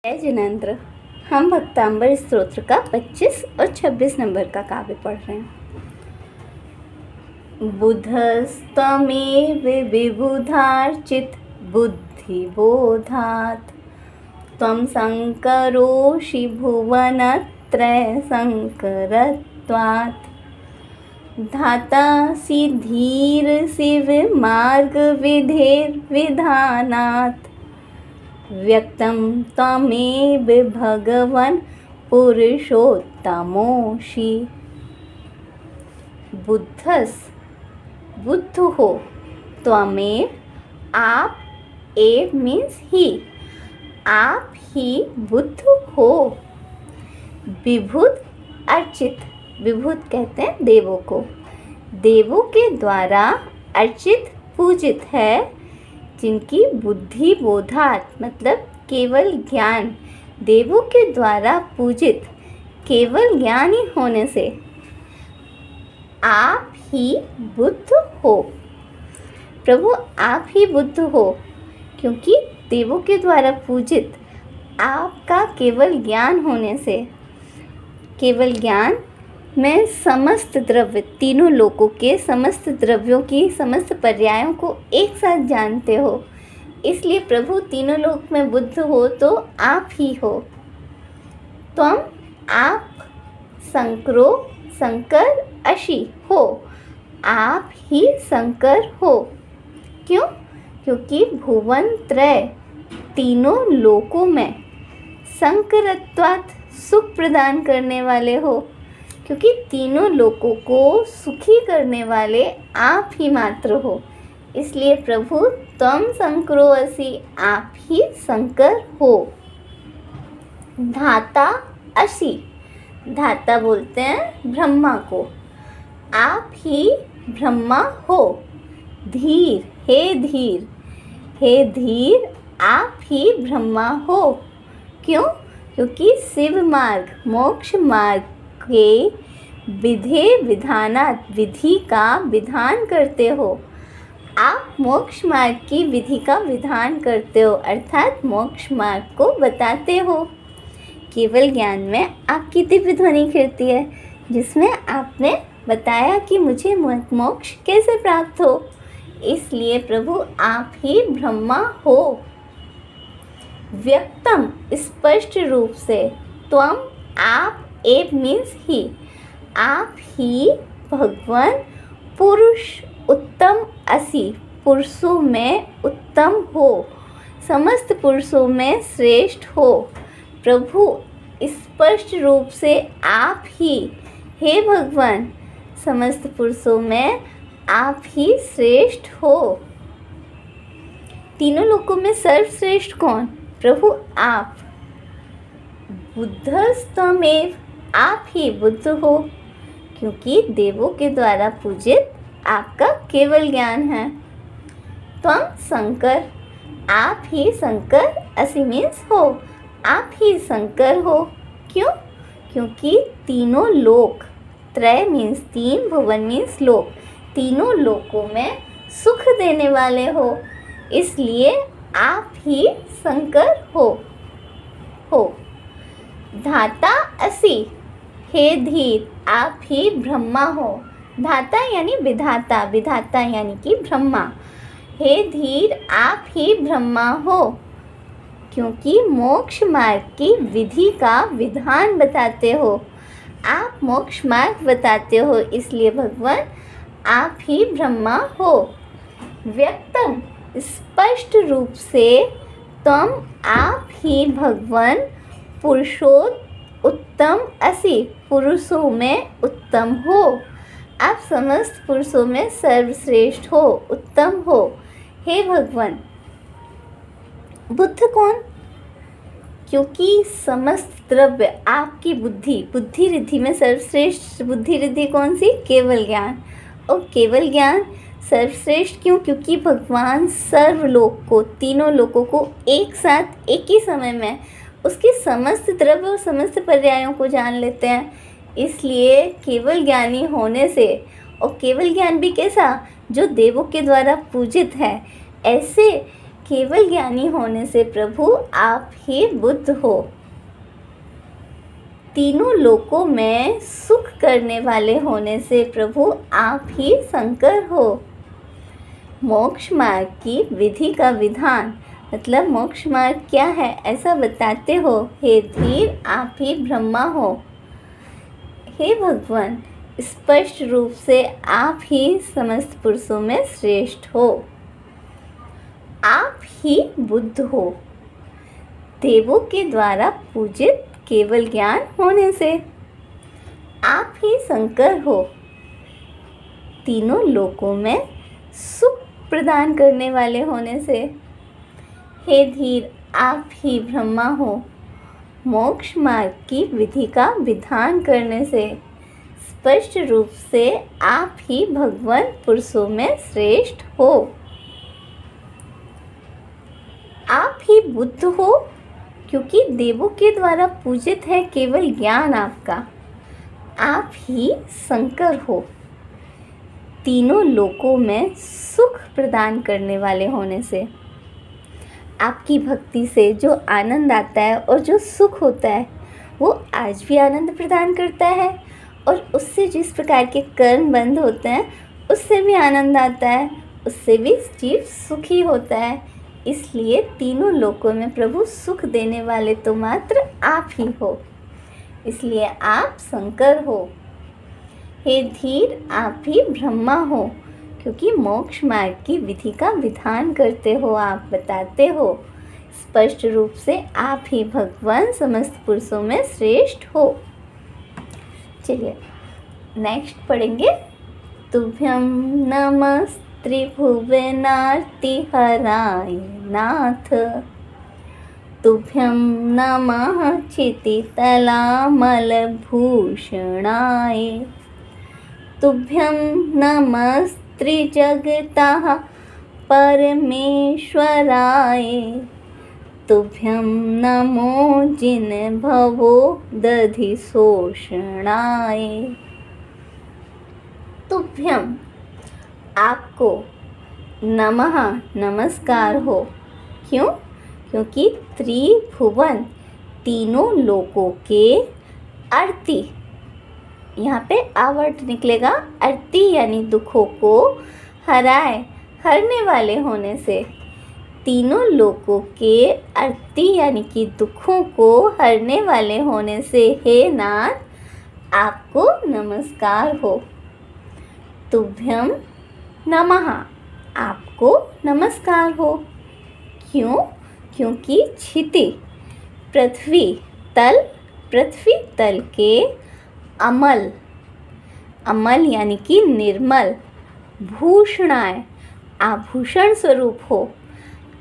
जय जिनेंद्र। हम भक्तांबर स्तोत्र का 25 और 26 नंबर का काव्य पढ़ रहे हैं। बुधस्तमेव विबुधार्चित बुद्धिबोधात् त्वं संकरोषि भुवनत्रय संकरत्वात् धातासि धीरसि विमार्गविधेर्विधानात् व्यक्तं त्वमेव भगवन् पुरुषोत्तमोषि। बुद्धस बुद्ध हो, त्वमेव आप, एव मीन्स ही, आप ही बुद्ध हो। विभुत अर्चित, विभुत कहते हैं देवों को, देवों के द्वारा अर्चित पूजित है, जिनकी बुद्धि बोधात मतलब केवल ज्ञान, देवों के द्वारा पूजित केवल ज्ञान ही होने से आप ही बुद्ध हो। प्रभु आप ही बुद्ध हो, क्योंकि देवों के द्वारा पूजित आपका केवल ज्ञान होने से, केवल ज्ञान में समस्त द्रव्य, तीनों लोकों के समस्त द्रव्यों की समस्त पर्यायों को एक साथ जानते हो, इसलिए प्रभु तीनों लोक में बुद्ध हो तो आप ही हो। त्वम आप संकरो संकर अशी हो, आप ही संकर हो। क्यों? क्योंकि भुवन त्रय तीनों लोकों में संकरत्वात् सुख प्रदान करने वाले हो, क्योंकि तीनों लोकों को सुखी करने वाले आप ही मात्र हो, इसलिए प्रभु त्वं संकरो असि, आप ही संकर हो। धाता असि, धाता बोलते हैं ब्रह्मा को, आप ही ब्रह्मा हो। धीर, हे धीर, हे धीर आप ही ब्रह्मा हो। क्यों? क्योंकि शिव मार्ग मोक्ष मार्ग के विधे विधानात, विधि का विधान करते हो। आप मोक्ष मार्ग की विधि का विधान करते हो, अर्थात मोक्ष मार्ग को बताते हो। केवल ज्ञान में आपकी दिव्य ध्वनि खिलती है, जिसमें आपने बताया कि मुझे मोक्ष कैसे प्राप्त हो, इसलिए प्रभु आप ही ब्रह्मा हो। व्यक्तम स्पष्ट रूप से, त्वम आप, एव मीन्स ही, आप ही भगवान पुरुष उत्तम असि, पुरुषों में उत्तम हो, समस्त पुरुषों में श्रेष्ठ हो। प्रभु स्पष्ट रूप से आप ही, हे भगवान, समस्त पुरुषों में आप ही श्रेष्ठ हो। तीनों लोकों में सर्वश्रेष्ठ कौन? प्रभु आप। बुद्धस्तमेव, आप ही बुद्ध हो, क्योंकि देवों के द्वारा पूजित आपका केवल ज्ञान है। त्वं संकर, आप ही संकर असि मीन्स हो, आप ही संकर हो। क्यों? क्योंकि तीनों लोक, त्रय मीन्स तीन, भुवन मीन्स लोक, तीनों लोकों में सुख देने वाले हो, इसलिए आप ही संकर हो। धाता असि, हे धीर आप ही ब्रह्मा हो। धाता यानी विधाता, विधाता यानी कि ब्रह्मा। हे धीर आप ही ब्रह्मा हो, क्योंकि मोक्ष मार्ग की विधि का विधान बताते हो। आप मोक्ष मार्ग बताते हो, इसलिए भगवान आप ही ब्रह्मा हो। व्यक्तम स्पष्ट रूप से, तुम आप ही भगवान पुरुषोत्तम असि, पुरुषों में उत्तम हो। आप समस्त पुरुषों में सर्वश्रेष्ठ हो, उत्तम हो। हे भगवान, बुद्ध कौन? क्योंकि समस्त द्रव्य आपकी बुद्धि, बुद्धि रिद्धि में सर्वश्रेष्ठ बुद्धि रिद्धि कौन सी? केवल ज्ञान। और केवल ज्ञान सर्वश्रेष्ठ क्यों? क्योंकि भगवान सर्वलोक को, तीनों लोकों को एक साथ एक ही समय में उसके समस्त द्रव्य और समस्त पर्यायों को जान लेते हैं, इसलिए केवल ज्ञानी होने से, और केवल ज्ञान भी कैसा? जो देवों के द्वारा पूजित है, ऐसे केवल ज्ञानी होने से प्रभु आप ही बुद्ध हो। तीनों लोकों में सुख करने वाले होने से प्रभु आप ही शंकर हो। मोक्ष मार्ग की विधि का विधान मतलब मोक्ष मार्ग क्या है ऐसा बताते हो। हे धीर आप ही ब्रह्मा हो। हे भगवान स्पष्ट रूप से आप ही समस्त पुरुषों में श्रेष्ठ हो। आप ही बुद्ध हो। देवों के द्वारा पूजित केवल ज्ञान होने से आप ही शंकर हो। तीनों लोकों में सुख प्रदान करने वाले होने से हे धीर आप ही ब्रह्मा हो। मोक्ष मार्ग की विधि का विधान करने से स्पष्ट रूप से आप ही भगवान पुरुषों में श्रेष्ठ हो। आप ही बुद्ध हो क्योंकि देवों के द्वारा पूजित है केवल ज्ञान आपका। आप ही शंकर हो। तीनों लोकों में सुख प्रदान करने वाले होने से आपकी भक्ति से जो आनंद आता है और जो सुख होता है वो आज भी आनंद प्रदान करता है और उससे जिस प्रकार के कर्म बंद होते हैं उससे भी आनंद आता है, उससे भी जीव सुखी होता है। इसलिए तीनों लोकों में प्रभु सुख देने वाले तो मात्र आप ही हो, इसलिए आप शंकर हो। हे धीर आप ही ब्रह्मा हो क्योंकि मोक्ष मार्ग की विधि का विधान करते हो, आप बताते हो स्पष्ट रूप से आप ही भगवान समस्त पुरुषों में श्रेष्ठ हो। चलिए नेक्स्ट पढ़ेंगे। तुभ्यं नमः त्रिभुवनार्तिहराय नाथ। तुभ्यं नमः क्षितितलामलभूषणाय। तुभ्यं नमस्त्रिजगतः परमेश्वराय। तुभ्यं नमो जिनभवो दधिशोषणाय। तुभ्यं आपको नमः नमस्कार हो। क्यों? क्योंकि त्रिभुवन तीनों लोकों के आरती, यहाँ पे आवर्त निकलेगा, आरती यानी दुखों को हरने वाले होने से तीनों लोकों के आरती यानी कि दुखों को हरने वाले होने से हे नाथ आपको नमस्कार हो। तुभ्यं नमः आपको नमस्कार हो। क्यों? क्योंकि क्षिति पृथ्वी तल के अमल यानी कि निर्मल, भूषणाय आभूषण स्वरूप हो।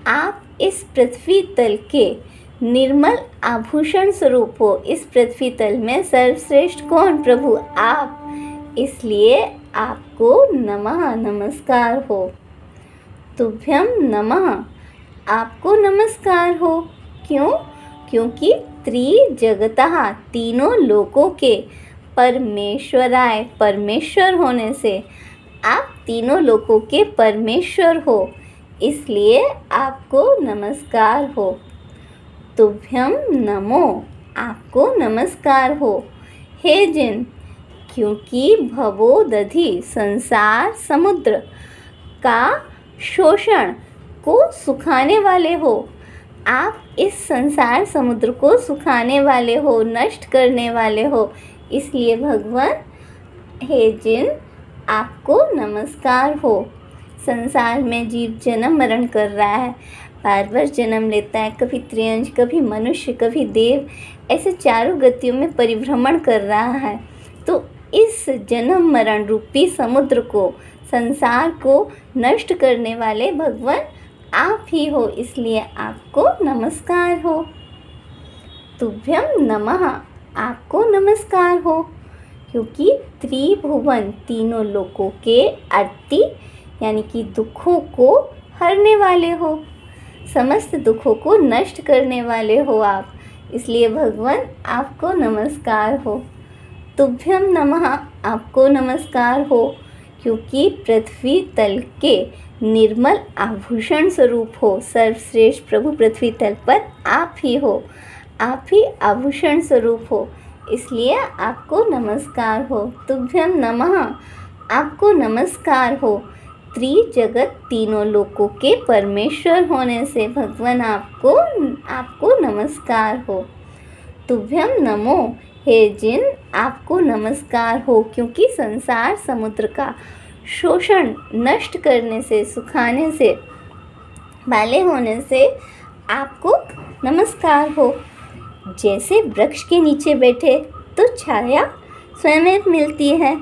आप इस पृथ्वी तल के निर्मल आभूषण स्वरूप हो। इस पृथ्वी तल में सर्वश्रेष्ठ कौन? प्रभु आप, इसलिए आपको नमः नमस्कार हो। तुभ्यं नमः आपको नमस्कार हो। क्यों? क्योंकि त्रिजगतः तीनों लोकों के परमेश्वराय परमेश्वर होने से आप तीनों लोकों के परमेश्वर हो, इसलिए आपको नमस्कार हो। तुभ्यं नमो आपको नमस्कार हो। हे जिन, क्योंकि भवो दधि संसार समुद्र का शोषण को सुखाने वाले हो। आप इस संसार समुद्र को सुखाने वाले हो, नष्ट करने वाले हो, इसलिए भगवान हे जिन आपको नमस्कार हो। संसार में जीव जन्म मरण कर रहा है, बार बार जन्म लेता है, कभी त्रियंश, कभी मनुष्य, कभी देव, ऐसे चारों गतियों में परिभ्रमण कर रहा है। तो इस जन्म मरण रूपी समुद्र को, संसार को नष्ट करने वाले भगवान आप ही हो, इसलिए आपको नमस्कार हो। तुभ्यं नमः आपको नमस्कार हो। क्योंकि त्रिभुवन तीनों लोकों के आरती यानी कि दुखों को हरने वाले हो, समस्त दुखों को नष्ट करने वाले हो आप, इसलिए भगवान आपको नमस्कार हो। तुभ्यं नमः आपको नमस्कार हो। क्योंकि पृथ्वी तल के निर्मल आभूषण स्वरूप हो। सर्वश्रेष्ठ प्रभु पृथ्वी तल पर आप ही हो, आप ही आभूषण स्वरूप हो, इसलिए आपको नमस्कार हो। तुभ्यम नमः, आपको नमस्कार हो। त्रिजगत तीनों लोकों के परमेश्वर होने से भगवान आपको नमस्कार हो। तुभ्यम नमो, हे जिन आपको नमस्कार हो, क्योंकि संसार समुद्र का शोषण नष्ट करने से, सुखाने से वाले होने से आपको नमस्कार हो। जैसे वृक्ष के नीचे बैठे तो छाया स्वयं मिलती है,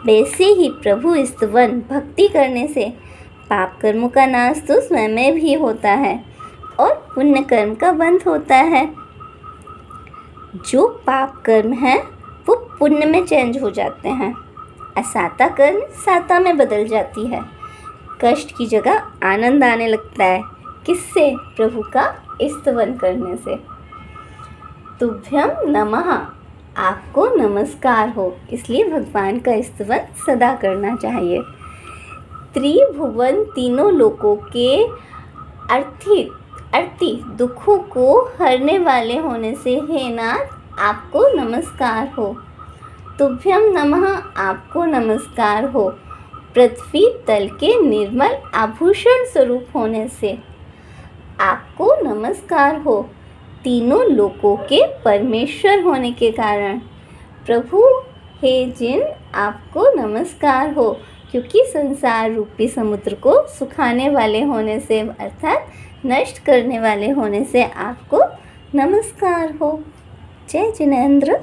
वैसे ही प्रभु स्तवन भक्ति करने से पाप कर्मों का नाश तो स्वयं भी होता है और पुण्य कर्म का बंध होता है। जो पाप कर्म हैं वो पुण्य में चेंज हो जाते हैं, असाता कर्म साता में बदल जाती है। कष्ट की जगह आनंद आने लगता है। किससे? प्रभु का स्तवन करने से। तुभ्यम नमः, आपको नमस्कार हो, इसलिए भगवान का स्तवन सदा करना चाहिए। त्रिभुवन तीनों लोकों के अर्थी दुखों को हरने वाले होने से हे नाथ आपको नमस्कार हो। तुभ्यम नमः, आपको नमस्कार हो। पृथ्वी तल के निर्मल आभूषण स्वरूप होने से आपको नमस्कार हो। तीनों लोकों के परमेश्वर होने के कारण प्रभु हे जिन आपको नमस्कार हो, क्योंकि संसार रूपी समुद्र को सुखाने वाले होने से अर्थात नष्ट करने वाले होने से आपको नमस्कार हो। जय जिनेंद्र।